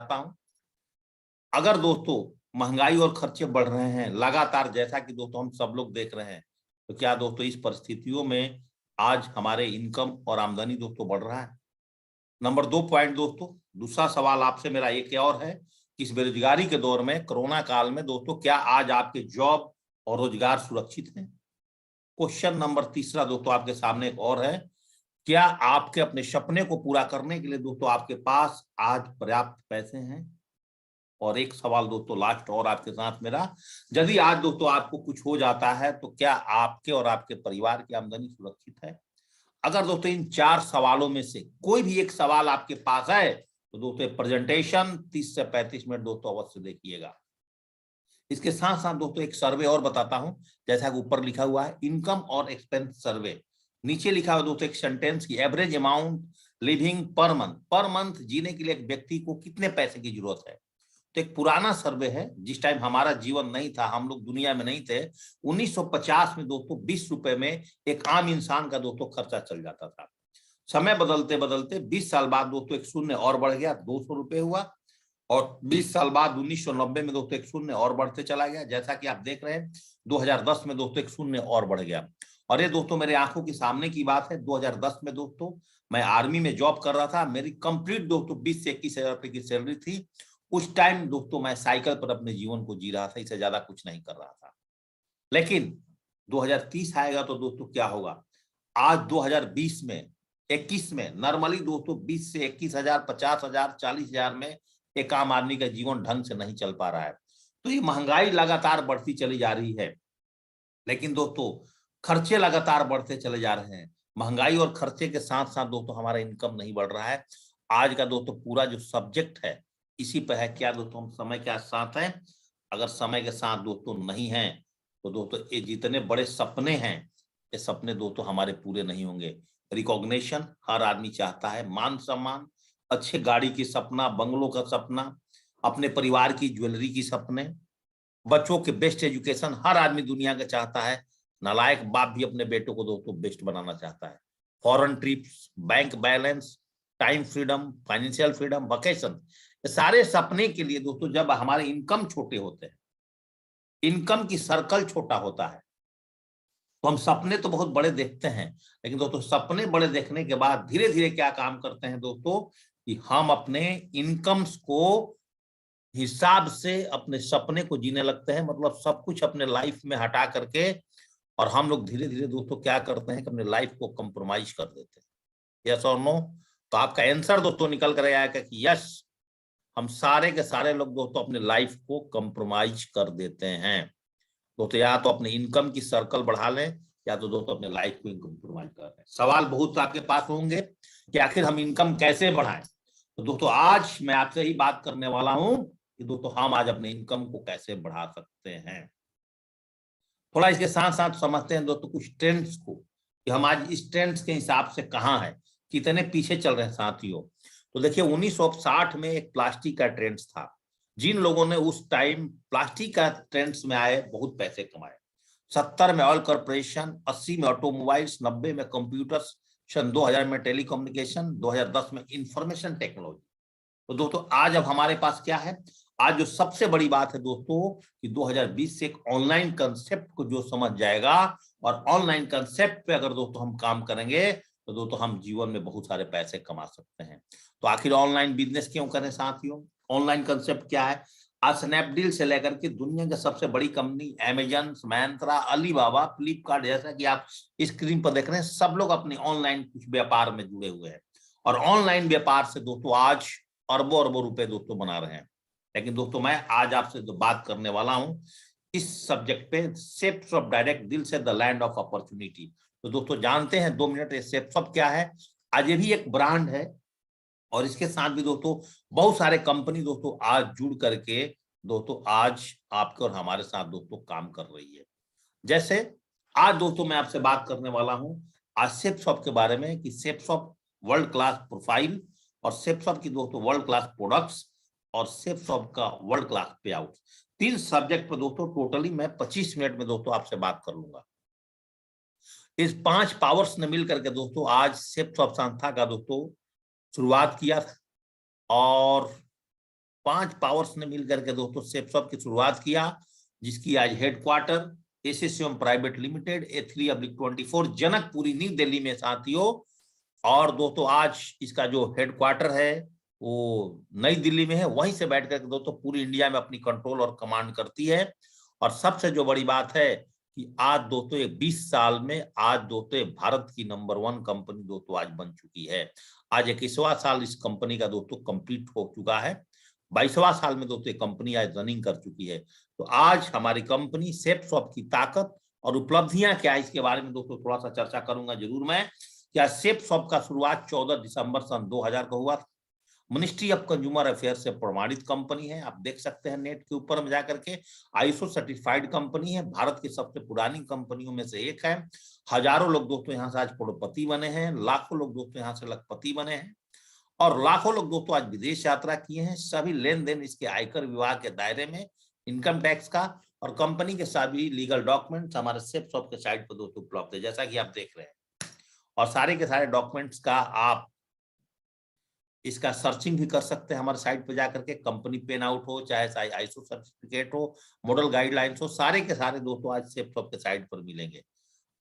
चाहता हूं, अगर दोस्तों महंगाई और खर्चे बढ़ रहे हैं लगातार, जैसा कि दोस्तों हम सब लोग देख रहे हैं, तो क्या दोस्तों इस परिस्थितियों में आज हमारे इनकम और आमदनी दोस्तों बढ़ रहा है? नंबर 2 पॉइंट दोस्तों, दूसरा सवाल आपसे मेरा एक और है कि इस बेरोजगारी के दौर में, कोरोना काल में दोस्तों, क्या आज आपके जॉब और रोजगार सुरक्षित हैं? क्वेश्चन नंबर तीसरा दोस्तों आपके सामने एक और है, क्या आपके अपने सपने को पूरा करने के लिए दोस्तों आपके पास आज पर्याप्त पैसे हैं? और एक सवाल दोस्तों लास्ट और आपके साथ मेरा, यदि आज दोस्तों आपको कुछ हो जाता है तो क्या आपके और आपके परिवार की आमदनी सुरक्षित है? अगर दोस्तों इन 4 सवालों में से कोई भी एक सवाल आपके पास है तो दोस्तों प्रेजेंटेशन 30 से 35 मिनट दोस्तों अवश्य देखिएगा। इसके साथ साथ दोस्तों एक सर्वे और बताता हूं, जैसा कि ऊपर लिखा हुआ है इनकम और एक्सपेंस सर्वे, नीचे लिखा हुआ दोस्तों एक सेंटेंस की average amount living per month जीने के लिए एक व्यक्ति को कितने पैसे की जरूरत है। तो एक पुराना सर्वे है, जिस टाइम हमारा जीवन नहीं था, हम लोग दुनिया में नहीं थे, 1950 में दोस्तों 20 रुपए में एक आम इंसान का दोस्तों खर्चा चल जाता था। समय बदलते बदलते 20 साल बाद दोस्तों एक शून्य और बढ़ गया, 200 रुपए हुआ, और 20 साल बाद 1990 में दोस्तों एक शून्य और बढ़ते चला गया, जैसा कि आप देख रहे हैं 2010 में दोस्तों एक शून्य और बढ़ गया। और ये दोस्तों मेरे आंखों के सामने की बात है, 2010 में दोस्तों मैं आर्मी में जॉब कर रहा था, मेरी कंप्लीट दोस्तों 20 से 21 हजार रुपए की सैलरी थी। उस टाइम दोस्तों मैं साइकिल पर अपने जीवन को जी रहा था, इससे ज्यादा कुछ नहीं कर रहा था। लेकिन 2030 आएगा तो दोस्तों क्या होगा, आज 2020 में 21 में नॉर्मली दोस्तों 20 से 21 हजार, 50 हजार, 40 हजार में एक आम आदमी का जीवन ढंग से नहीं चल पा रहा है। तो ये महंगाई लगातार बढ़ती चली जा रही है, लेकिन दोस्तों खर्चे लगातार बढ़ते चले जा रहे हैं। महंगाई और खर्चे के साथ साथ दोस्तों हमारा इनकम नहीं बढ़ रहा है। आज का दोस्तों पूरा जो सब्जेक्ट है इसी पर है, क्या दोस्तों हम समय के साथ हैं? अगर समय के साथ दोस्तों नहीं है तो दोस्तों ये जितने बड़े सपने हैं, ये सपने दोस्तों हमारे पूरे नहीं होंगे। रिकॉग्निशन हर आदमी चाहता है, मान सम्मान, अच्छे गाड़ी की सपना, बंगलों का सपना, अपने परिवार की ज्वेलरी की सपने, बच्चों के बेस्ट एजुकेशन हर आदमी दुनिया का चाहता है। नालायक बाप भी अपने बेटों को दोस्तों बेस्ट बनाना चाहता है। Foreign trips, bank balance, time freedom, financial freedom, vacation, ये सारे सपने के लिए दोस्तों जब हमारे इनकम छोटे होते हैं, इनकम की सर्कल छोटा होता है, तो हम सपने तो बहुत बड़े देखते हैं, लेकिन दोस्तों सपने बड़े देखने के बाद धीरे धीरे क्या काम करते हैं दोस्तों कि हम अपने इनकम्स को हिसाब से अपने सपने को जीने लगते हैं। मतलब सब कुछ अपने लाइफ में हटा करके, और हम लोग धीरे धीरे दोस्तों क्या करते हैं कि अपने लाइफ को कंप्रोमाइज कर देते हैं। यस और नो? तो आपका आंसर दोस्तों निकल कर आएगा कि यस, हम सारे के सारे लोग दोस्तों अपने लाइफ को कंप्रोमाइज कर देते हैं। दोस्तों या तो अपने इनकम की सर्कल बढ़ा लें, या तो दोस्तों अपने लाइफ को कंप्रोमाइज कर लें। सवाल बहुत आपके पास होंगे कि आखिर हम इनकम कैसे बढ़ाएं। तो दोस्तों आज मैं आपसे ही बात करने वाला हूं कि दोस्तों हम आज अपने इनकम को कैसे बढ़ा सकते हैं। थोड़ा इसके साथ साथ समझते हैं दोस्तों कुछ ट्रेंड्स को, कि हम आज इस ट्रेंड्स के हिसाब से कहाँ है, कितने पीछे चल रहे हैं साथियों। तो देखिए 1960 में एक प्लास्टिक का ट्रेंड्स था। जिन लोगों ने उस टाइम प्लास्टिक का ट्रेंड्स में आए बहुत पैसे कमाए। 70 में ऑयल कॉर्पोरेशन, 80 में ऑटोमोबाइल्स, 90 में कंप्यूटर्स, सन 2000 में टेलीकम्युनिकेशन, 2010 में इंफॉर्मेशन टेक्नोलॉजी। तो दोस्तों आज अब हमारे पास क्या है, आज जो सबसे बड़ी बात है दोस्तों कि 2020 से एक ऑनलाइन कंसेप्ट को जो समझ जाएगा, और ऑनलाइन कंसेप्ट पे अगर दोस्तों हम काम करेंगे तो दोस्तों हम जीवन में बहुत सारे पैसे कमा सकते हैं। तो आखिर ऑनलाइन बिजनेस क्यों करें साथियों? ऑनलाइन कंसेप्ट क्या है? आज स्नैपडील से लेकर के दुनिया की सबसे बड़ी company Amazon, Myntra, Alibaba, Flipkart, जैसा कि आप स्क्रीन पर देख रहे हैं, सब लोग अपने ऑनलाइन कुछ व्यापार में जुड़े हुए हैं, और ऑनलाइन व्यापार से दोस्तों आज अरबों अरबों रुपए दोस्तों बना रहे हैं। लेकिन दोस्तों मैं आज आपसे जो बात करने वाला हूं इस सब्जेक्ट पे, सेप्स ऑफ डायरेक्ट डील से द लैंड ऑफ अपॉर्चुनिटी। तो दोस्तों जानते हैं 2 मिनट सेप्स ऑफ क्या है। आज ये भी एक ब्रांड है, और इसके साथ भी दोस्तों बहुत सारे कंपनी दोस्तों आज जुड़ करके दोस्तों आज आपके और हमारे साथ दोस्तों काम कर रही है। जैसे आज दोस्तों मैं आपसे बात करने वाला हूं आज सेप्सॉप के बारे में, कि सेप्सॉप वर्ल्ड क्लास प्रोफाइल, और सेप्सॉप की दोस्तों वर्ल्ड क्लास प्रोडक्ट्स, और सेप्सॉप का वर्ल्ड क्लास पे आउट। 3 सब्जेक्ट पर दोस्तों टोटली मैं 25 मिनट में दोस्तों आपसे बात कर लूंगा। इस 5 पावर्स ने मिलकर के दोस्तों आज सेप्सॉप संस्था का दोस्तों शुरुआत किया था, और 5 पावर्स ने मिलकर के दोस्तों सेफ शॉप की शुरुआत किया, जिसकी आज हेडक्वार्टर एसोसिएम private limited A3/24 Janakpuri new Delhi में साथियों। और दोस्तों आज इसका जो हेडक्वार्टर है वो नई दिल्ली में है, वहीं से बैठ कर दोस्तों पूरी इंडिया में अपनी कंट्रोल और कमांड करती है। और सबसे जो बड़ी बात है कि आज दोस्तों 20 साल में आज दोस्तों भारत की नंबर 1 कंपनी दोस्तों आज बन चुकी है। आज 21वां साल इस कंपनी का दोस्तों कंप्लीट हो चुका है। 22वां साल में दोस्तों कंपनी आज रनिंग कर चुकी है। तो आज हमारी कंपनी सेफ शॉप की ताकत और उपलब्धियां क्या है, इसके बारे में दोस्तों थोड़ा सा चर्चा करूंगा जरूर मैं। क्या सेफ शॉप का शुरुआत 14 दिसंबर सन 2000 को हुआ था। मिनिस्ट्री ऑफ कंज्यूमर अफेयर से प्रमाणित कंपनी है, आप देख सकते हैं नेट के ऊपर में जाकर के। आईएसओ सर्टिफाइड कंपनी है, भारत की सबसे पुरानी कंपनियों में से एक है। हजारों लोग दोस्तों यहाँ से आज करोड़पति बने हैं, लाखों लोग दोस्तों यहाँ से लखपति बने हैं और लाखों लोग दोस्तों आज विदेश यात्रा किए हैं। सभी लेन देन इसके आयकर विभाग के दायरे में, इनकम टैक्स का, और कंपनी के सभी लीगल डॉक्यूमेंट्स हमारे सेफ शॉप के साइट पर दोस्तों उपलब्ध है, जैसा कि आप देख रहे हैं। और सारे के सारे डॉक्यूमेंट्स का आप इसका सर्चिंग भी कर सकते हैं हमारे साइट पर जाकर के। कंपनी पेन आउट हो, चाहे आईएसओ सर्टिफिकेट हो, मॉडल गाइडलाइंस हो, सारे के सारे दोस्तों आज सेफ शॉप के साइट पर मिलेंगे।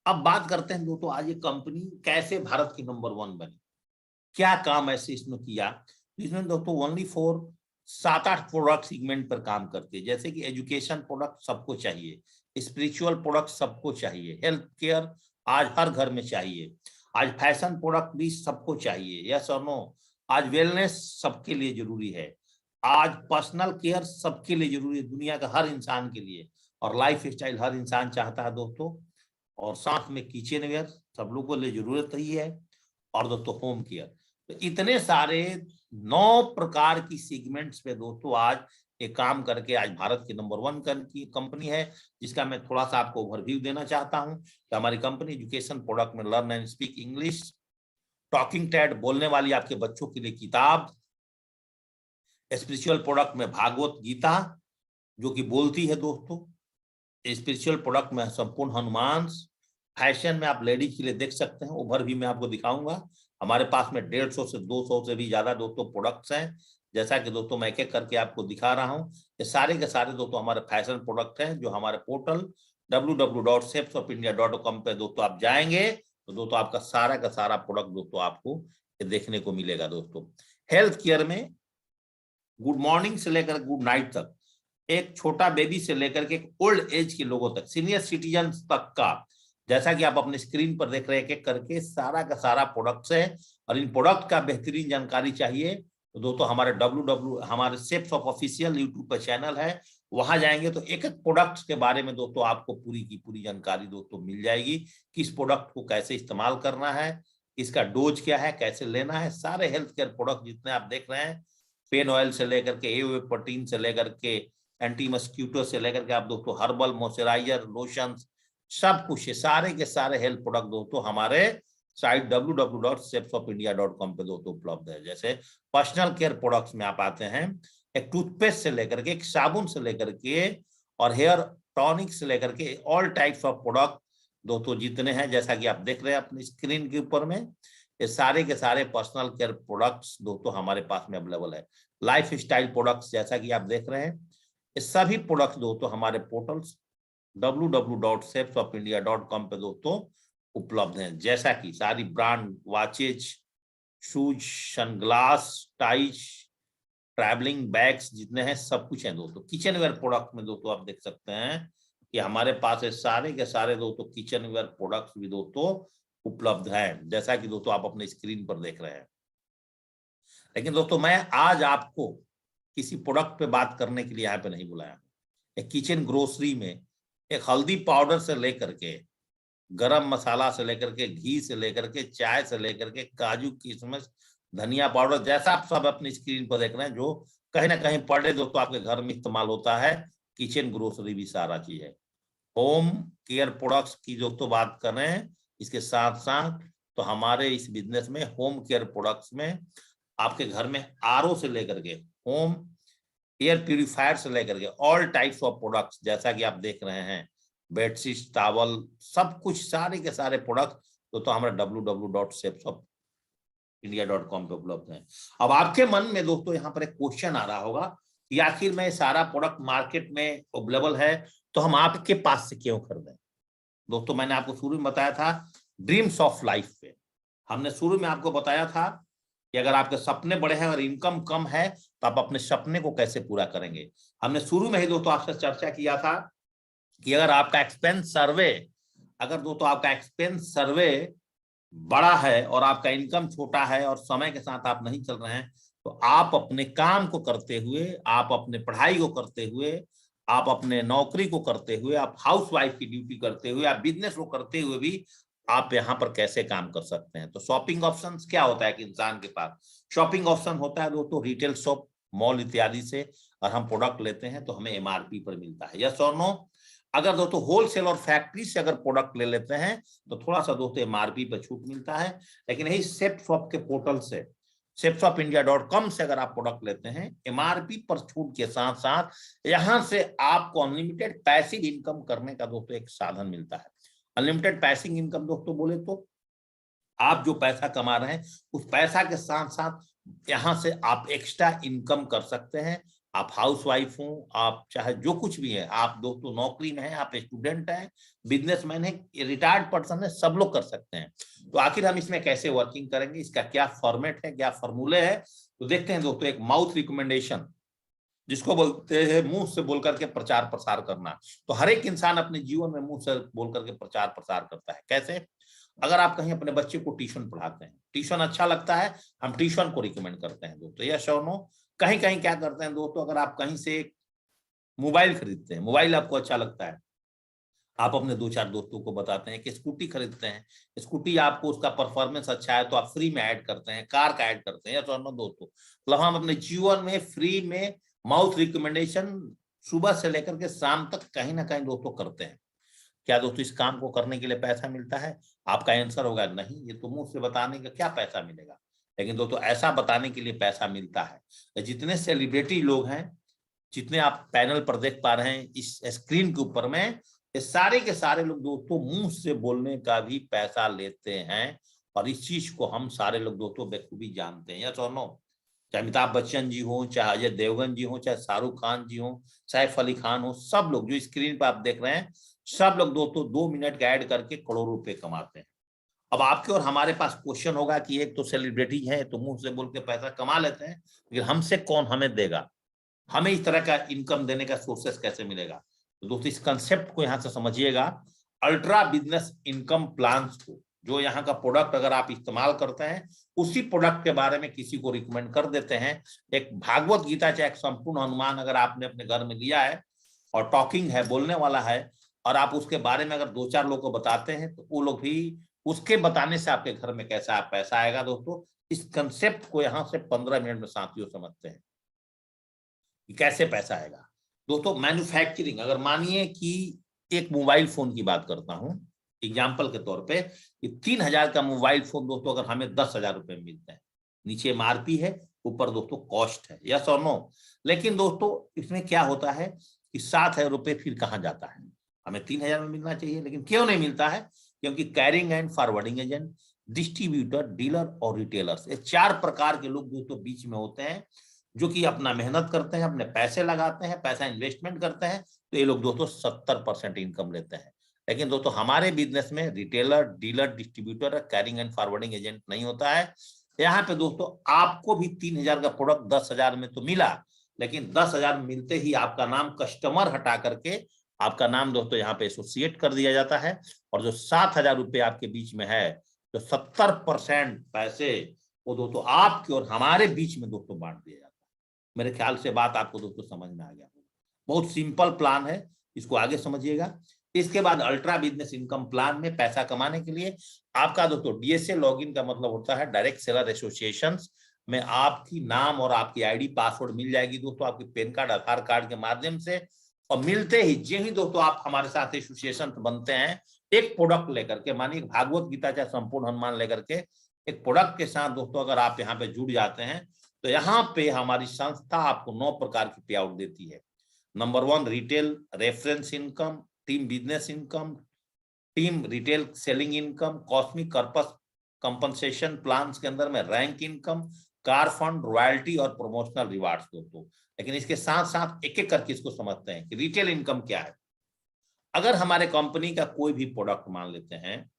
अब बात करते हैं दोस्तों आज ये कंपनी कैसे भारत की नंबर 1 बनी, क्या काम ऐसे इसने किया। तो इसमें दोस्तों ओनली फॉर 7-8 प्रोडक्ट सेगमेंट पर काम करती है, जैसे कि एजुकेशन प्रोडक्ट सबको चाहिए, स्पिरिचुअल प्रोडक्ट सबको चाहिए, हेल्थ केयर आज हर घर में चाहिए, आज फैशन प्रोडक्ट भी सबको चाहिए, यस और नो। आज वेलनेस सबके लिए जरूरी है, आज पर्सनल केयर सबके लिए जरूरी है, दुनिया का हर इंसान के लिए। और लाइफ स्टाइल हर इंसान चाहता है दोस्तों। और साथ में किचन वेयर सब लोगों के लिए जरूरत ही है। और दोस्तों होम केयर, तो इतने सारे 9 प्रकार की सेगमेंट्स पे दोस्तों आज ये काम करके आज भारत की नंबर 1 की कंपनी है, जिसका मैं थोड़ा सा आपको ओवरव्यू देना चाहता हूं कि हमारी कंपनी एजुकेशन प्रोडक्ट में learn and speak English, talking टैड बोलने वाली आपके बच्चों के लिए किताब, स्पिरिचुअल प्रोडक्ट में भागवत गीता जो कि बोलती है दोस्तों, स्पिरिचुअल प्रोडक्ट में संपूर्ण हनुमान, फैशन में आप लेडीज के लिए देख सकते हैं, ओवर भी मैं आपको दिखाऊंगा। हमारे पास में 150 से 200 से भी ज्यादा दोस्तों प्रोडक्ट्स हैं, जैसा कि दोस्तों मैं एक एक करके आपको दिखा रहा हूं। ये सारे के सारे दोस्तों हमारे फैशन प्रोडक्ट हैं, जो हमारे पोर्टल www.safeshopindia.com पे दोस्तों आप जाएंगे तो दोस्तों आपका सारा का सारा प्रोडक्ट दोस्तों आपको देखने को मिलेगा। दोस्तों हेल्थ केयर में गुड मॉर्निंग से लेकर गुड नाइट तक, एक छोटा बेबी से लेकर के एक ओल्ड एज के लोगों तक, सीनियर सिटीजन तक का, जैसा कि आप अपने स्क्रीन पर देख रहे हैं, एक एक करके सारा का सारा प्रोडक्ट्स है। और इन प्रोडक्ट का बेहतरीन जानकारी चाहिए तो दोस्तों हमारे सेफ शॉप ऑफिशियल यूट्यूब पर चैनल है, वहां जाएंगे तो एक एक प्रोडक्ट्स के बारे में दोस्तों आपको पूरी की पूरी जानकारी दोस्तों मिल जाएगी। किस प्रोडक्ट को कैसे इस्तेमाल करना है, इसका डोज क्या है, कैसे लेना है, सारे हेल्थ केयर प्रोडक्ट जितने आप देख रहे हैं, पेन ऑयल से लेकर के ए प्रोटीन से लेकर के एंटी मस्क्यूटो से लेकर के आप दोस्तों हर्बल मॉइस्चराइजर लोशन, सब कुछ है, सारे के सारे हेल्थ प्रोडक्ट दोस्तों हमारे साइट www.safeshopindia.com पे दोस्तों उपलब्ध है। जैसे पर्सनल केयर प्रोडक्ट्स में आप आते हैं, एक टूथपेस्ट से लेकर के, एक साबुन से लेकर के, और हेयर टॉनिक से लेकर के, ऑल टाइप्स ऑफ प्रोडक्ट दोस्तों जितने हैं, जैसा कि आप देख रहे हैं अपनी स्क्रीन के ऊपर में, ये सारे के सारे पर्सनल केयर प्रोडक्ट्स दोस्तों हमारे पास में अवेलेबल है। लाइफ स्टाइल प्रोडक्ट्स जैसा कि आप देख रहे हैं, ये सभी प्रोडक्ट्स दोस्तों हमारे पोर्टल्स www.safeshopindia.com पे दोस्तों उपलब्ध हैं, जैसा कि सारी brand watches, shoes, sunglass, ties, travelling bags जितने हैं सब कुछ है दोस्तों। किचन वेयर प्रोडक्ट में दोस्तों आप देख सकते हैं कि हमारे पास है सारे के सारे दोस्तों किचन वेयर प्रोडक्ट्स भी दोस्तों उपलब्ध हैं, जैसा कि दोस्तों आप अपने स्क्रीन पर देख रहे हैं। लेकिन दोस्तों मैं आज आपको किसी प्रोडक्ट पे बात करने के लिए यहाँ पे नहीं बुलाया। एक किचन ग्रोसरी में एक हल्दी पाउडर से लेकर के, गरम मसाला से लेकर के, घी से लेकर के, चाय से लेकर के, काजू किशमिश, धनिया पाउडर, जैसा आप सब अपनी स्क्रीन पर देख रहे हैं, जो कहीं ना कहीं पर डे दोस्तों आपके घर में इस्तेमाल होता है, किचन ग्रोसरी भी सारा चीज है। होम केयर प्रोडक्ट्स की दोस्तों बात कर रहे हैं, इसके साथ साथ तो हमारे इस बिजनेस में होम केयर प्रोडक्ट्स में आपके घर में आरओ से लेकर के होम एयर प्यूरिफायर से लेकर के ऑल टाइप्स ऑफ प्रोडक्ट्स, जैसा कि आप देख रहे हैं, बेडशीट, टॉवल, सब कुछ सारे के सारे प्रोडक्ट तो हमारे www.safeshopindia.com पे उपलब्ध हैं। अब आपके मन में दोस्तों यहाँ पर एक क्वेश्चन आ रहा होगा कि आखिर में सारा प्रोडक्ट मार्केट में अवेलेबल है तो हम आपके पास से क्यों खरीदें। दोस्तों मैंने आपको शुरू में बताया था ड्रीम्स ऑफ लाइफ पे, हमने शुरू में आपको बताया था कि अगर आपके सपने बड़े हैं और इनकम कम है तो आप अपने सपने को कैसे पूरा करेंगे। हमने शुरू में ही दोस्तों आपसे चर्चा किया था कि अगर आपका एक्सपेंस सर्वे, अगर दोस्तों आपका एक्सपेंस सर्वे बड़ा है और आपका इनकम छोटा है और समय के साथ आप नहीं चल रहे हैं, तो आप अपने काम को करते हुए, आप अपने पढ़ाई को करते हुए, आप अपने नौकरी को करते हुए, आप हाउस वाइफ की ड्यूटी करते हुए, आप बिजनेस को करते हुए भी आप यहाँ पर कैसे काम कर सकते हैं। तो शॉपिंग ऑप्शंस क्या होता है कि इंसान के पास शॉपिंग ऑप्शन होता है दोस्तों रिटेल शॉप, मॉल इत्यादि से, और हम प्रोडक्ट लेते हैं तो हमें एमआरपी पर मिलता है, यस और नो। अगर दोस्तों होलसेल और फैक्ट्री से अगर प्रोडक्ट ले लेते हैं तो थोड़ा सा दोस्तों एमआरपी पर छूट मिलता है, लेकिन यही सेफ शॉप के पोर्टल से, shopindia.com से अगर आप प्रोडक्ट लेते हैं एमआरपी पर छूट के साथ साथ यहां से आपको अनलिमिटेड पैसिव इनकम करने का दोस्तों एक साधन मिलता है। अनलिमिटेड पैसिव इनकम दोस्तों बोले तो आप जो पैसा कमा रहे हैं उस पैसा के साथ साथ यहां से आप एक्स्ट्रा इनकम कर सकते हैं। आप हाउस वाइफ हो, आप चाहे जो कुछ भी है, आप दोस्तों नौकरी में हैं, आप स्टूडेंट हैं, बिजनेसमैन है, रिटायर्ड पर्सन है, सब लोग कर सकते हैं। तो आखिर हम इसमें कैसे वर्किंग करेंगे, इसका क्या फॉर्मेट है, क्या फॉर्मूले है, तो देखते हैं दोस्तों। एक माउथ रिकमेंडेशन, जिसको बोलते हैं मुंह से बोल करके प्रचार प्रसार करना। तो हर एक इंसान अपने जीवन में मुंह से बोल करके प्रचार प्रसार करता है। कैसे? अगर आप कहीं अपने बच्चे को ट्यूशन पढ़ाते हैं, ट्यूशन अच्छा लगता है, हम ट्यूशन को रिकमेंड करते हैं दोस्तों, यस और नो। कहीं कहीं क्या करते हैं दोस्तों, अगर आप कहीं से मोबाइल खरीदते हैं, मोबाइल आपको अच्छा लगता है, आप अपने 2-4 दोस्तों को बताते हैं कि स्कूटी खरीदते हैं, स्कूटी आपको उसका परफॉर्मेंस अच्छा है तो आप फ्री में ऐड करते हैं, कार का ऐड करते हैं, यस और नो दोस्तों। मतलब हम अपने जीवन में फ्री में माउथ रिकमेंडेशन सुबह से लेकर के शाम तक कहीं ना कहीं दोस्तों करते हैं। क्या दोस्तों इस काम को करने के लिए पैसा मिलता है? आपका आंसर होगा नहीं, ये तो मुंह से बताने का क्या पैसा मिलेगा। लेकिन दोस्तों ऐसा बताने के लिए पैसा मिलता है। जितने सेलिब्रिटी लोग हैं, जितने आप पैनल पर देख पा रहे हैं इस स्क्रीन के ऊपर में, ये सारे के सारे लोग दोस्तों मुंह से बोलने का भी पैसा लेते हैं, और इस चीज को हम सारे लोग दोस्तों बखूबी जानते हैं, यस और नो। चाहे अमिताभ बच्चन जी हो, चाहे अजय देवगन जी हो, चाहे शाहरुख खान जी हो, सैफ अली खान हो, सब लोग जो स्क्रीन पर आप देख रहे हैं, सब लोग दोस्तों 2 मिनट का ऐड करके करोड़ों रुपए कमाते हैं। अब आपके और हमारे पास क्वेश्चन होगा कि एक तो सेलिब्रिटी है तो मुंह से बोल के पैसा कमा लेते हैं, लेकिन हमसे कौन हमें देगा, हमें इस तरह का इनकम देने का सोर्सेस कैसे मिलेगा। तो दोस्तों इस कंसेप्ट को यहां से समझिएगा, अल्ट्रा बिजनेस इनकम प्लान्स को, जो यहाँ का प्रोडक्ट अगर आप इस्तेमाल करते हैं, उसी प्रोडक्ट के बारे में किसी को रिकमेंड कर देते हैं। एक भागवत गीता चाहे एक संपूर्ण हनुमान अगर आपने अपने घर में लिया है और टॉकिंग है, बोलने वाला है, और आप उसके बारे में अगर 2-4 लोगों को बताते हैं तो वो लोग भी उसके बताने से आपके घर में कैसा पैसा आएगा। दोस्तों इस कंसेप्ट को यहाँ से 15 मिनट में साथियों समझते हैं कि कैसे पैसा आएगा। दोस्तों मैन्युफैक्चरिंग, अगर मानिए कि एक मोबाइल फोन की बात करता हूं एग्जाम्पल के तौर पे, कि 3,000 का मोबाइल फोन दोस्तों अगर हमें 10,000 रुपए में मिलते हैं, नीचे एमआरपी है, ऊपर दोस्तों कॉस्ट है, यस और नो। लेकिन दोस्तों इसमें क्या होता है कि 7,000 रुपए फिर कहाँ जाता है, हमें 3,000 में मिलना चाहिए, लेकिन क्यों नहीं मिलता है? क्योंकि carrying and forwarding agent, distributor, dealer और रिटेलर्स, ये 4 प्रकार के लोग दोस्तों बीच में होते हैं, जो कि अपना मेहनत करते हैं, अपने पैसे लगाते हैं, पैसा इन्वेस्टमेंट करते हैं, तो ये लोग दोस्तों 70% इनकम लेते हैं। लेकिन दोस्तों हमारे बिजनेस में retailer, dealer, distributor, carrying and forwarding agent नहीं होता है। यहाँ पे दोस्तों आपको भी 3,000 का प्रोडक्ट 10,000 में तो मिला, लेकिन 10,000 मिलते ही आपका नाम कस्टमर हटा करके आपका नाम दोस्तों यहाँ पे एसोसिएट कर दिया जाता है, और जो 7,000 रुपये आपके बीच में है, तो 70% पैसे वो दोस्तों आपके और हमारे बीच में दोस्तों बांट दिया जाता है। मेरे ख्याल से बात आपको दोस्तों समझ में आ गया। बहुत सिंपल प्लान है, इसको आगे समझिएगा। इसके बाद अल्ट्रा बिजनेस इनकम प्लान में पैसा कमाने के लिए आपका दोस्तों डीएसए लॉगिन का मतलब होता है डायरेक्ट सेलर एसोसिएशन में आपकी नाम और आपकी आईडी पासवर्ड मिल जाएगी दोस्तों, आपके पैन कार्ड, आधार कार्ड के माध्यम से। और मिलते ही जो ही दोस्तों आप हमारे साथ एसोसिएशन बनते हैं, एक प्रोडक्ट लेकर के, मानिए भागवत गीता चाहे संपूर्ण हनुमान लेकर के एक प्रोडक्ट के साथ दोस्तों अगर आप यहाँ पे जुड़ जाते हैं, तो यहाँ पे हमारी संस्था आपको 9 प्रकार की पे आउट देती है। Number 1 retail reference income, team business income, team retail selling income, cosmic corpus compensation plan के अंदर में rank income, car fund, royalty और प्रमोशनल रिवार्ड्स दोस्तों। लेकिन इसके साथ साथ एक एक करके इसको समझते हैं कि रिटेल इनकम क्या है। अगर हमारे कंपनी का कोई भी प्रोडक्ट मान लेते हैं,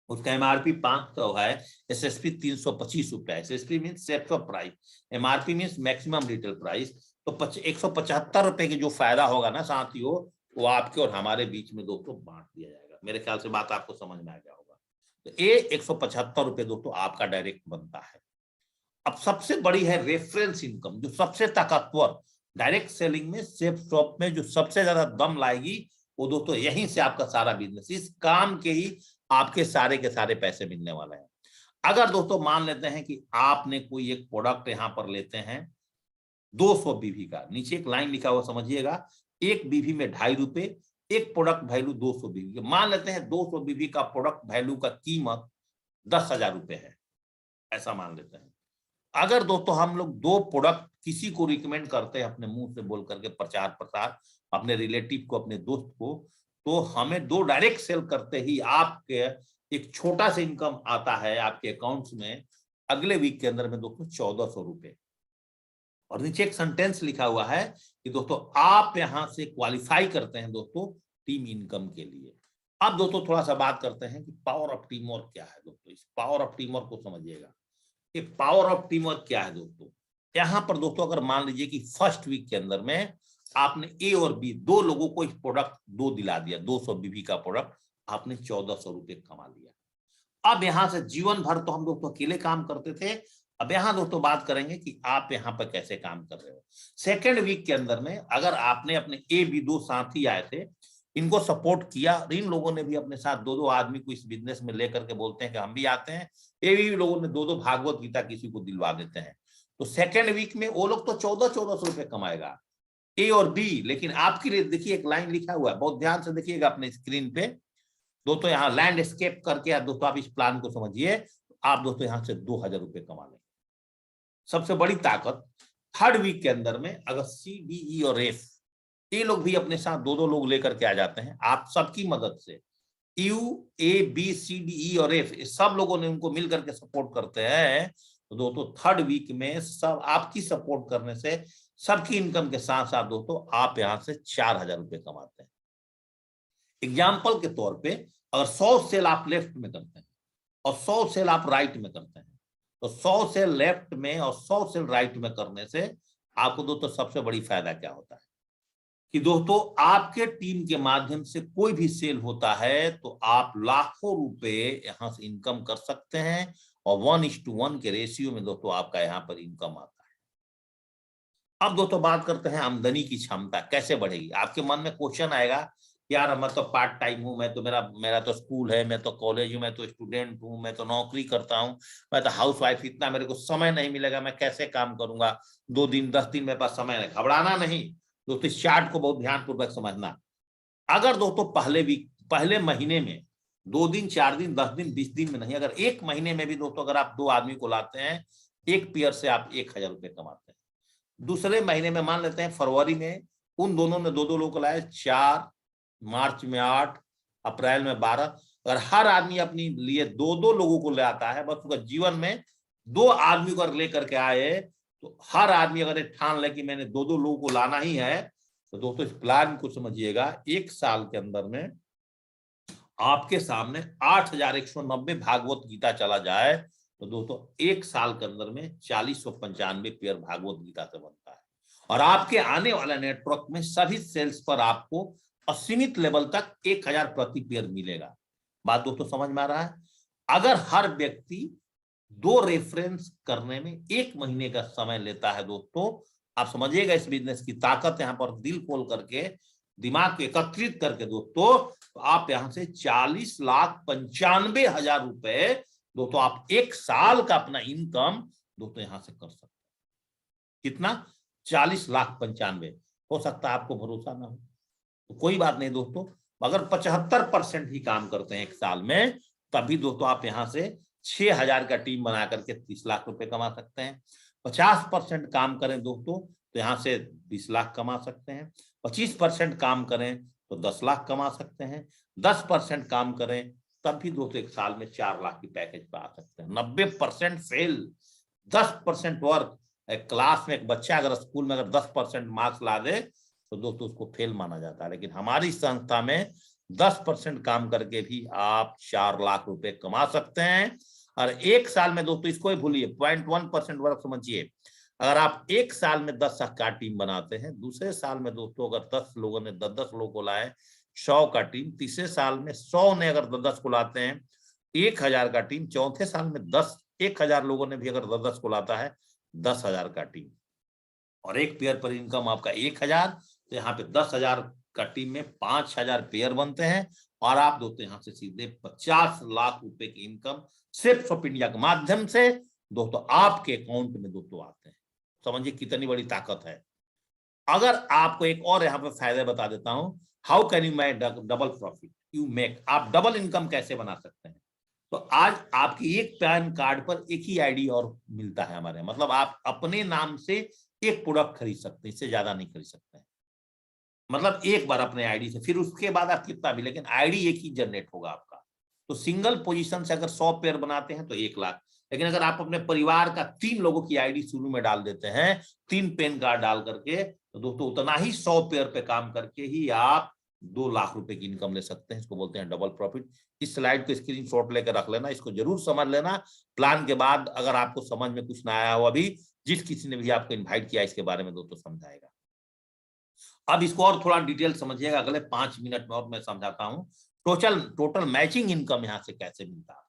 उसका एमआरपी 500 है, एसएसपी 325 रुपया, SSP mean set of price, MRP mean maximum retail price, तो 175 रुपए की जो फायदा होगा ना साथियों, वो आपके और हमारे बीच में दोस्तों बांट दिया जाएगा। मेरे ख्याल से बात आपको समझ में आ गया होगा। तो ये 175 रुपए दोस्तों आपका डायरेक्ट बनता है। अब सबसे बड़ी है रेफरेंस इनकम, जो सबसे ताकतवर डायरेक्ट सेलिंग में, सेफ शॉप में जो सबसे ज्यादा दम लाएगी, वो दोस्तों यहीं से आपका सारा बिजनेस, इस काम के ही आपके सारे के सारे पैसे मिलने वाले हैं। अगर दोस्तों मान लेते हैं कि आपने कोई एक प्रोडक्ट यहां पर लेते हैं 200 बीवी का, नीचे एक लाइन लिखा हुआ समझिएगा, एक बीवी में 2.5 रुपए, एक प्रोडक्ट वैल्यू 200 बीवी। मान लेते हैं 200 बीवी का प्रोडक्ट वैल्यू का कीमत 10,000 रुपए है, ऐसा मान लेते हैं। अगर दोस्तों हम लोग दो प्रोडक्ट किसी को रिकमेंड करते हैं, अपने मुंह से बोल करके प्रचार प्रसार, अपने रिलेटिव को, अपने दोस्त को, तो हमें 2 डायरेक्ट सेल करते ही आपके एक छोटा सा इनकम आता है आपके अकाउंट्स में अगले वीक के अंदर में दोस्तों 1400 रुपए। और नीचे एक सेंटेंस लिखा हुआ है कि दोस्तों आप यहां से क्वालिफाई करते हैं दोस्तों टीम इनकम के लिए। अब दोस्तों थोड़ा सा बात करते हैं कि पावर ऑफ टीम वर्क क्या है दोस्तों। इस पावर ऑफ टीम वर्क को समझिएगा कि पावर ऑफ टीम वर्क क्या है दोस्तों। यहां पर दोस्तों अगर मान लीजिए कि फर्स्ट वीक के अंदर में आपने ए और बी दो लोगों को एक प्रोडक्ट दो दिला दिया, 200 बीबी का प्रोडक्ट, आपने 1400 रुपए कमा लिया। अब यहां से जीवन भर तो हम दोस्तों अकेले काम करते थे, अब यहां दोस्तों बात करेंगे कि आप यहां पर कैसे काम कर रहे हो। सेकेंड वीक के अंदर में अगर आपने अपने ए बी दो साथी आए थे, इनको सपोर्ट किया, इन लोगों ने भी अपने साथ 2-2 आदमी को इस बिजनेस में लेकर के बोलते हैं कि हम भी आते हैं, ये भी लोगों ने 2-2 भागवत गीता किसी को दिलवा देते हैं। तो सेकेंड वीक में वो लोग तो 1400 रुपए कमाएगा ए और बी। लेकिन आपके लिए देखिए एक लाइन लिखा हुआ है, बहुत ध्यान से देखिएगा अपने स्क्रीन पे दोस्तों, यहाँ लैंडस्केप करके दोस्तों आप इस प्लान को समझिए, आप दोस्तों यहाँ से 2000 रुपए कमा लेंगे। सबसे बड़ी ताकत थर्ड वीक के अंदर में अगर सी डी ई और एफ ये लोग भी अपने साथ 2-2 लोग लेकर के आ जाते हैं, आप सबकी मदद से U A B C D E और एफ सब लोगों ने उनको मिल करके सपोर्ट करते हैं, तो दोस्तों थर्ड वीक में सब आपकी सपोर्ट करने से सबकी इनकम के साथ साथ दोस्तों आप यहां से 4000 रुपए कमाते हैं। एग्जाम्पल के तौर पे अगर 100 सेल आप लेफ्ट में करते हैं और 100 सेल आप राइट में करते हैं, तो 100 सेल लेफ्ट में और 100 सेल राइट में करने से आपको दोस्तों सबसे बड़ी फायदा क्या होता है कि दोस्तों आपके टीम के माध्यम से कोई भी सेल होता है तो आप लाखों रुपए यहां से इनकम कर सकते हैं, और 1:1 के रेशियो में दोस्तों आपका यहाँ पर इनकम आता है। अब दोस्तों बात करते हैं आमदनी की क्षमता कैसे बढ़ेगी। आपके मन में क्वेश्चन आएगा, यार मैं तो पार्ट टाइम हूँ, मैं तो मेरा तो स्कूल है, मैं तो कॉलेज हूँ, मैं तो स्टूडेंट हूँ, मैं तो नौकरी करता हूँ, मैं तो हाउस वाइफ, इतना मेरे को समय नहीं मिलेगा, मैं कैसे काम करूंगा, 2 दिन 10 दिन मेरे पास समय नहीं। घबराना नहीं दोस्तों, इस चार्ट को बहुत ध्यानपूर्वक समझना। अगर दोस्तों पहले महीने में 2 दिन 4 दिन 10 दिन 20 दिन में नहीं, अगर 1 महीने में भी दोस्तों अगर आप 2 आदमी को लाते हैं, एक पेयर से आप 1000 रुपए कमाते हैं। दूसरे महीने में मान लेते हैं फरवरी में उन दोनों ने 2-2 लोग को लाए, 4, मार्च में 8, अप्रैल में 12। अगर हर आदमी अपनी लिए 2-2 लोगों को ले आता है, बस उसका जीवन में 2 आदमी को लेकर के आए, तो हर आदमी अगर ठान ले कि मैंने 2-2 लोगों को लाना ही है, तो दोस्तों इस प्लान को समझिएगा, 1 साल के अंदर में आपके सामने 8190 भागवत गीता चला जाए, तो दोस्तों 1 साल के अंदर में 4095 पेयर भागवत गीता से बनता है। और आपके आने वाला नेटवर्क में सभी सेल्स पर आपको असीमित लेवल तक 1000 प्रति पेयर मिलेगा। बात दोस्तों समझ में आ रहा है। अगर हर व्यक्ति 2 रेफरेंस करने में 1 महीने का समय लेता है दोस्तों, आप समझिएगा इस बिजनेस की ताकत। यहां पर दिल खोल करके दिमाग एकत्रित करके दोस्तों, तो आप यहां से 40,95,000 रुपए दोस्तों आप 1 साल का अपना इनकम दोस्तों यहां से कर सकते हैं। कितना? 40,95,000। हो सकता है आपको भरोसा ना हो, तो कोई बात नहीं दोस्तों, अगर 75% ही काम करते हैं 1 साल में, तभी दोस्तों आप यहां से 6000 का टीम बना करके 30 लाख रुपए कमा सकते हैं। 50% काम करें दोस्तों तो यहां से 20 लाख कमा सकते हैं। 25% काम करें तो 10 लाख कमा सकते हैं। 10% काम करें तब भी दोस्तों 1 साल में 4 लाख की पैकेज पे आ सकते हैं। 90% फेल 10% वर्क, क्लास में एक बच्चा अगर स्कूल में अगर 10% मार्क्स ला दे तो दोस्तों उसको फेल माना जाता है, लेकिन हमारी संस्था में 10% काम करके भी आप 4 लाख रुपए कमा सकते हैं। और एक साल में दोस्तों, इसको ही भूलिए, 0.1% वर्क समझिए, अगर आप एक साल में 10 का टीम बनाते हैं, दूसरे साल में दोस्तों अगर 10 लोगों ने 10 लोगों को लाए 100 का टीम, तीसरे साल में 100 ने अगर 10 को लाते हैं 1000 का टीम, चौथे साल में 1000 लोगों ने भी अगर 10 को लाता है 10,000 का टीम, और एक पेयर पर इनकम आपका 1000, तो यहाँ पे 10,000 का टीम में 5000 पेयर बनते हैं, और आप दोस्तों यहाँ से सीधे 50 लाख रुपए की इनकम सिर्फ ऑफ इंडिया के माध्यम से दोस्तों आपके अकाउंट में दोस्तों आते हैं। समझिए कितनी बड़ी ताकत है। अगर आपको एक और यहाँ पे फायदे बता देता हूं, how can you make double profit, you make, आप डबल इनकम कैसे बना सकते हैं। तो आज आपके एक पैन कार्ड पर एक ही आईडी और मिलता है हमारे, मतलब आप अपने नाम से एक प्रोडक्ट खरीद सकते हैं, इससे ज्यादा नहीं खरीद सकते हैं। मतलब एक बार अपने आईडी से, फिर उसके बाद आप कितना भी, लेकिन आईडी एक ही जनरेट होगा आपका। तो सिंगल पोजीशन से अगर 100 पेयर बनाते हैं तो 1 लाख, लेकिन अगर आप अपने परिवार का 3 लोगों की आईडी शुरू में डाल देते हैं, 3 पेन कार्ड डाल करके, तो दोस्तों उतना ही 100 पेयर पे काम करके ही आप 2 लाख रुपए की इनकम ले सकते हैं। इसको बोलते हैं डबल प्रॉफिट। इस स्लाइड को स्क्रीनशॉट लेकर रख लेना, इसको जरूर समझ लेना। प्लान के बाद अगर आपको समझ में कुछ ना आया हो, अभी जिस किसी ने भी आपको इन्वाइट किया इसके बारे में दोस्तों समझाएगा। अब इसको और थोड़ा डिटेल समझिएगा, अगले 5 मिनट में और मैं समझाता हूं टोटल मैचिंग इनकम यहां से कैसे मिलता है।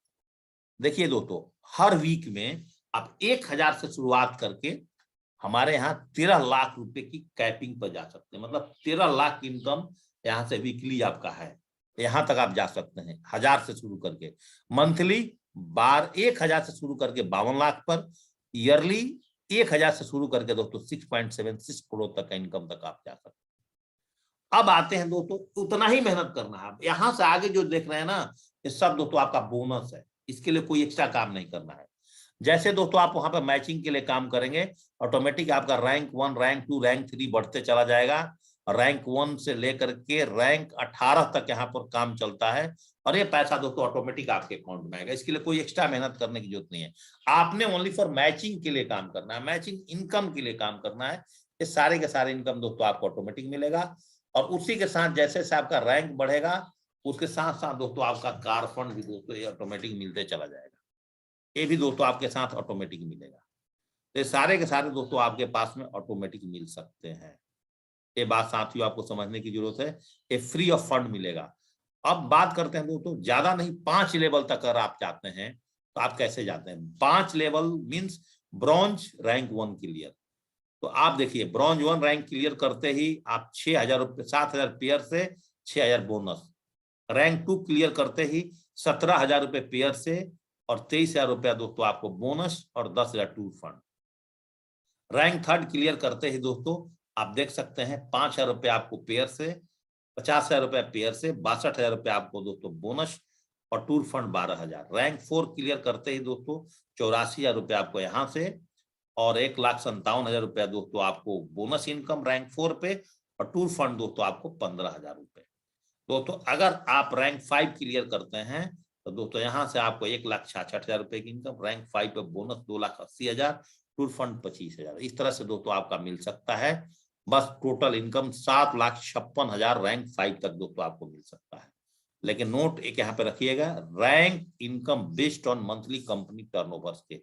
देखिए दोस्तों, हर वीक में आप 1000 से शुरुआत करके हमारे यहाँ 13 लाख रुपए की कैपिंग पर जा सकते हैं, मतलब 13 लाख की इनकम यहाँ से वीकली आपका है, यहां तक आप जा सकते हैं 1000 से शुरू करके। मंथली 1000 से शुरू करके 52 लाख पर, ईयरली 1000 से शुरू करके दोस्तों 6.76 करोड़ तक का इनकम तक आप जा सकते हैं। अब आते हैं दोस्तों, उतना ही मेहनत करना है। यहां से आगे जो देख रहे हैं ना, ये सब दोस्तों आपका बोनस है, इसके लिए कोई एक्स्ट्रा काम नहीं करना है। जैसे दोस्तों आप वहां पर मैचिंग के लिए काम करेंगे, ऑटोमेटिक आपका रैंक 1, रैंक 2, रैंक 3 बढ़ते चला जाएगा। रैंक 1 से लेकर के रैंक 18 तक यहाँ पर काम चलता है, और ये पैसा दोस्तों ऑटोमेटिक आपके अकाउंट में आएगा। इसके लिए कोई एक्स्ट्रा मेहनत करने की जरूरत नहीं है, आपने ओनली फॉर मैचिंग के लिए काम करना है, मैचिंग इनकम के लिए काम करना है। ये सारे के सारे इनकम दोस्तों आपको ऑटोमेटिक मिलेगा, और उसी के साथ जैसे से आपका रैंक बढ़ेगा उसके साथ साथ दोस्तों आपका कार फंड भी दोस्तों ये ऑटोमेटिक मिलते चला जाएगा, ये भी दोस्तों आपके साथ ऑटोमेटिक मिलेगा। तो ये सारे के सारे दोस्तों आपके पास में ऑटोमेटिक मिल सकते हैं। ये बात साथियों आपको समझने की जरूरत है, ये फ्री ऑफ फंड मिलेगा। अब बात करते हैं दोस्तों, ज्यादा नहीं 5 लेवल तक अगर आप चाहते हैं तो आप कैसे जाते हैं। 5 level means bronze rank 1 clear. तो आप देखिए, ब्रॉन्ज 1 रैंक क्लियर करते ही आप 6000 रुपये, 7000 पेयर से 6000 बोनस। रैंक 2 क्लियर करते ही 17,000 रुपये पेयर से और 23,000 रुपया दोस्तों आपको बोनस और 10,000 टूर फंड। रैंक 3 क्लियर करते ही दोस्तों आप देख सकते हैं 5,000 रुपये आपको पेयर से, 50,000 रुपया पेयर से, 62,000 रुपया आपको दोस्तों बोनस और टूर फंड 12,000। रैंक 4 क्लियर करते ही दोस्तों 84,000 रुपया आपको यहाँ से और 1,57,000 रुपया दोस्तों आपको बोनस इनकम रैंक 4 पे, और टूर फंड दोस्तों आपको 15,000 रुपए। दोस्तों अगर आप रैंक 5 क्लियर करते हैं तो दोस्तों यहाँ से आपको 1,66,000 रुपए की इनकम, रैंक 5 पे बोनस 2,80,000, टूर फंड 25,000। इस तरह से दोस्तों आपका मिल सकता है। बस टोटल इनकम 7,56,000 रैंक 5 तक दोस्तों आपको मिल सकता है। लेकिन नोट एक यहाँ पे रखिएगा, rank income based on monthly company turnover के।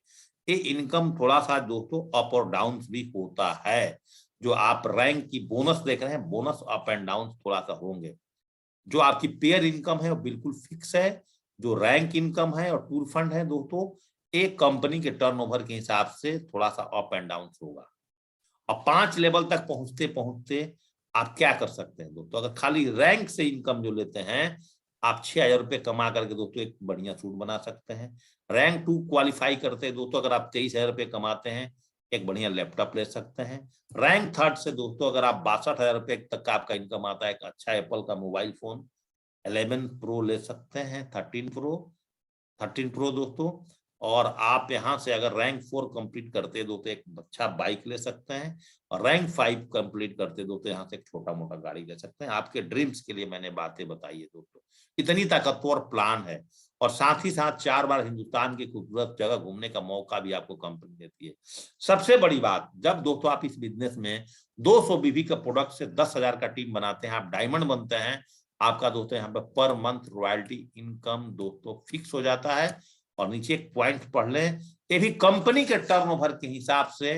ये इनकम थोड़ा सा दोस्तों अप और डाउन भी होता है। जो आप रैंक की बोनस देख रहे हैं, बोनस अप एंड डाउन थोड़ा सा होंगे। जो आपकी पेयर इनकम है वो बिल्कुल फिक्स है। जो रैंक इनकम है और टूर फंड है दोस्तों, एक कंपनी के टर्नओवर के हिसाब से थोड़ा सा अप एंड डाउन होगा। अब 5 लेवल तक पहुंचते पहुंचते आप क्या कर सकते हैं दोस्तों, अगर खाली रैंक से इनकम जो लेते हैं आप 6,000 रुपये कमा करके दोस्तों एक बढ़िया सूट बना सकते हैं। रैंक 2 क्वालिफाई करते हैं दोस्तों, अगर आप 23,000 रुपये कमाते हैं एक बढ़िया लैपटॉप ले सकते हैं। रैंक 3 से दोस्तों अगर आप 62,000 रुपये तक का आपका इनकम आता है, एक अच्छा एप्पल का मोबाइल फोन 11 प्रो ले सकते हैं, 13 प्रो दोस्तों। और आप यहाँ से अगर रैंक 4 कंप्लीट करते दो तो एक अच्छा बाइक ले सकते हैं, और रैंक 5 कंप्लीट करते दो तो यहाँ से एक छोटा मोटा गाड़ी ले सकते हैं। आपके ड्रीम्स के लिए मैंने बातें बताई है दोस्तों, इतनी ताकतवर प्लान है। और साथ ही साथ 4 बार हिंदुस्तान की खूबसूरत जगह घूमने का मौका भी आपको कंपनी देती है। सबसे बड़ी बात, जब दोस्तों आप इस बिजनेस में 200 बीबी का प्रोडक्ट से 10,000 का टीम बनाते हैं, आप डायमंड बनते हैं, आपका दोस्तों यहाँ पे पर मंथ रॉयल्टी इनकम दोस्तों फिक्स हो जाता है। और नीचे एक पॉइंट पढ़ लें, ये भी कंपनी के टर्नओवर के हिसाब से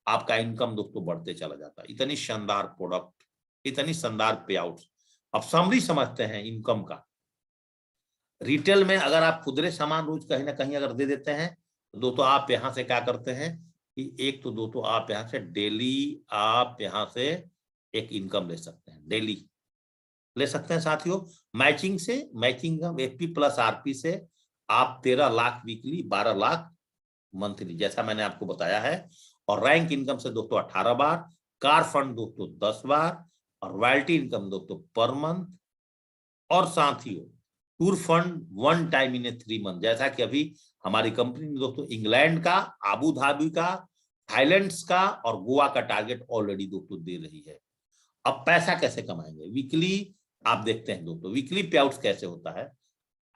आपका इनकम दोस्तों बढ़ते चला जाता है। इतनी शानदार प्रोडक्ट, इतनी शानदार पे आउट। अब समरी समझते हैं इनकम का। रिटेल में अगर आप खुदरे सामान रोज कहीं ना कहीं अगर दे देते हैं तो दोस्तों आप यहां से क्या करते हैं कि एक तो दोस्तों आप यहां से डेली आप यहां से एक इनकम ले सकते हैं, डेली ले सकते हैं साथियों। मैचिंग से, मैचिंग एफपी प्लस आरपी से आप 13 लाख वीकली, 12 लाख मंथली, जैसा मैंने आपको बताया है। और रैंक इनकम से दोस्तों 18 बार, कार फंड दोस्तों 10 बार, और रॉयल्टी इनकम दोस्तों पर मंथ। और साथियों tour fund 1 time in A 3 month, जैसा कि अभी हमारी कंपनी ने दोस्तों इंग्लैंड का, आबू धाबी का, थाईलैंड का और गोवा का टारगेट ऑलरेडी दोस्तों दे रही है। अब पैसा कैसे कमाएंगे? वीकली आप देखते हैं दोस्तों, वीकली पे आउट कैसे होता है।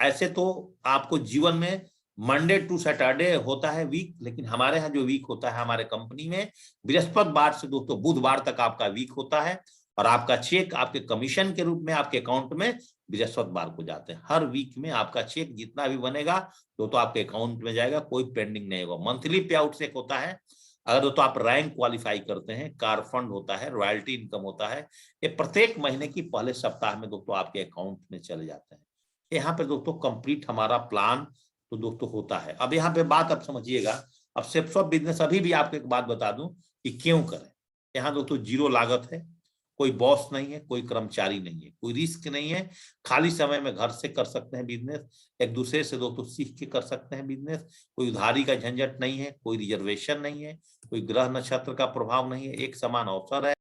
ऐसे तो आपको जीवन में मंडे टू सैटरडे होता है वीक, लेकिन हमारे यहाँ जो वीक होता है हमारे कंपनी में बृहस्पतिवार से दोस्तों बुधवार तक आपका वीक होता है। और आपका चेक आपके कमीशन के रूप में आपके अकाउंट में बृहस्पतिवार को जाते हैं। हर वीक में आपका चेक जितना भी बनेगा तो आपके अकाउंट में जाएगा, कोई पेंडिंग नहीं होगा। मंथली पे आउट से होता है, अगर दोस्तों आप रैंक क्वालिफाई करते हैं, कार फंड होता है, रॉयल्टी इनकम होता है, ये प्रत्येक महीने की पहले सप्ताह में दोस्तों आपके अकाउंट में चले जाते हैं। यहाँ पे दोस्तों कंप्लीट हमारा प्लान तो दोस्तों होता है। अब यहाँ पे बात आप समझिएगा। अब सेप्सॉप बिजनेस अभी भी आपको एक बात बता दूं कि क्यों करें। यहाँ दोस्तों जीरो लागत है, कोई बॉस नहीं है, कोई कर्मचारी नहीं है, कोई रिस्क नहीं है, खाली समय में घर से कर सकते हैं बिजनेस, एक दूसरे से दोस्तों सीख के कर सकते हैं बिजनेस, कोई उधारी का झंझट नहीं है, कोई रिजर्वेशन नहीं है, कोई ग्रह नक्षत्र का प्रभाव नहीं है, एक समान अवसर है।